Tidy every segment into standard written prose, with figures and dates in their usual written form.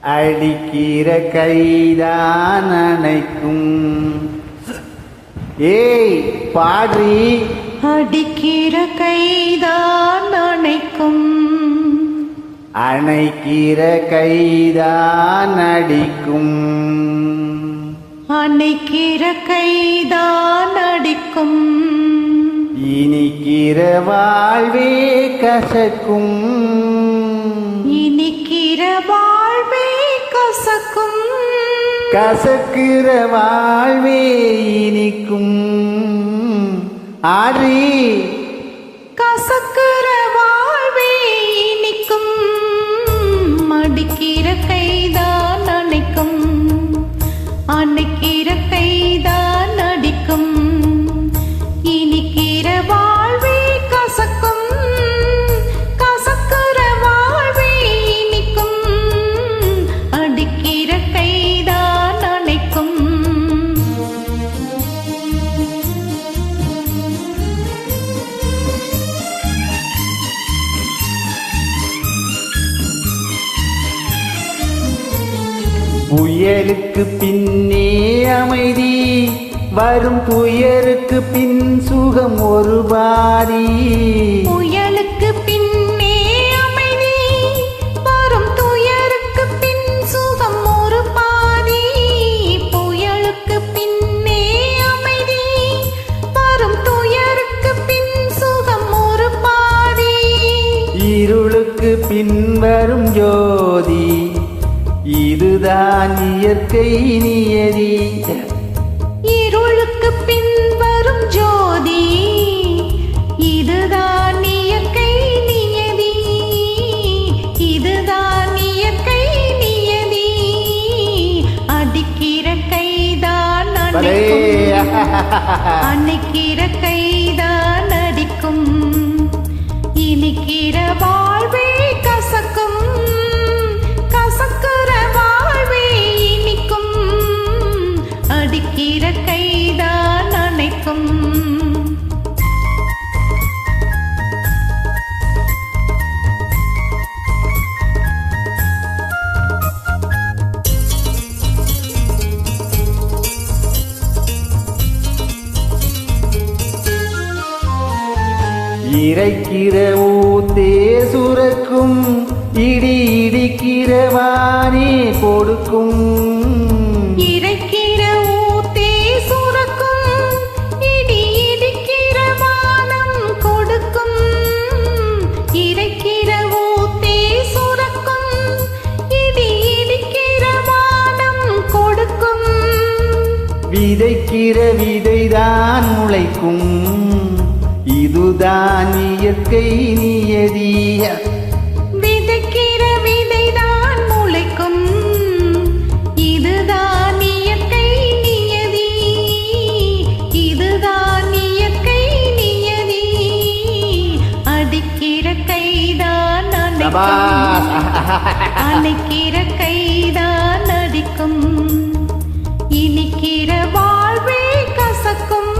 அடிக்கிற கைதான் அணைக்கும். ஏய் பாடி. அடிக்கிற கைதான் அணைக்கும், அணைக்கிற கைதான் அடிக்கும், அணைக்கிற கைதான் அடிக்கும். இனிக்கிற வாழ்வே கசக்கும், இனிக்கிற வாழ்வே கசக்கும். கசக்கிற வாழ்வே இனிக்கும். ஆடி. கசக்கிற வாழ்வே இனிக்கும். அடிக்கிற கைதான் அணைக்கும், அணைக்கிற கைதான் அடிக்கும். இனிக்கிற வாழ்வே கசக்கும், கசக்கிற வாழ்வே இனிக்கும். அடிக்கிற கைதான் அணைக்கும். புயலுக்கு பின்னே அமைதி வரும், புயலுக்கு பின் சுகம் ஒரு பாரி. புயலுக்கு பின்னே அமைதி வரும், துயருக்கு பின் சுகம் ஒரு பாதி. புயலுக்கு பின்னே அமைதி வரும், துயருக்கு பின் சுகம் ஒரு பாதி. இருளுக்கு பின் வரும் ஜோதி, இதுதான் இயற்கை நியதி. இருளுக்கு பின் வரும் ஜோதி, இதுதான் இயற்கை நியதி. இதுதான் இயற்கை நியதி. அடிக்கிற கைதான் அணைக்கும், அணைக்கிற கைதான் அடிக்கும். இனிக்கிற வாழ்வே கசக்கும், கசக்கிற வாழ்வே இனிக்கும். அடிக்கிற கைதான் அணைக்கும். இறைக்கிற ஊத்தே சுரக்கும், இடி இடிக்கிற வானே கொடுக்கும். இறைக்கிற ஊத்தே சுரக்கும், இடி இடிக்கிற வானம் கொடுக்கும். இறைக்கிற ஊத்தே சுரக்கும், இடி இடிக்கிற வானம் கொடுக்கும். விதைக்கிற விதைதான் முளைக்கும், இதுதான் இயற்கை நியதி. விதைக்கிற விதைதான் முளைக்கும், இதுதான் இயற்கை நியதி. இதுதான் இயற்கை நியதி. அடிக்கிற கைதான் அணைக்கும், அணைக்கிற கைதான் அடிக்கும். இனிக்கிற வாழ்வே கசக்கும்,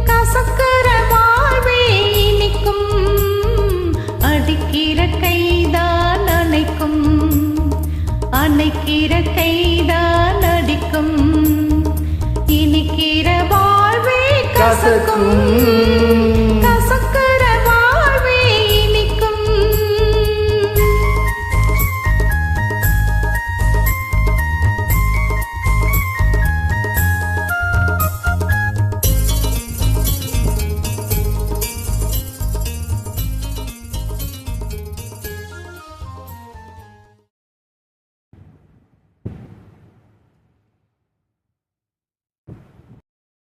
கசக்கிற வாழ்வே இனிக்கும். அடிக்கிற கைதான் அணைக்கும், அணைக்கிற கைதான் அடிக்கும். இனிக்கிற வாழ்வே கசக்கும்.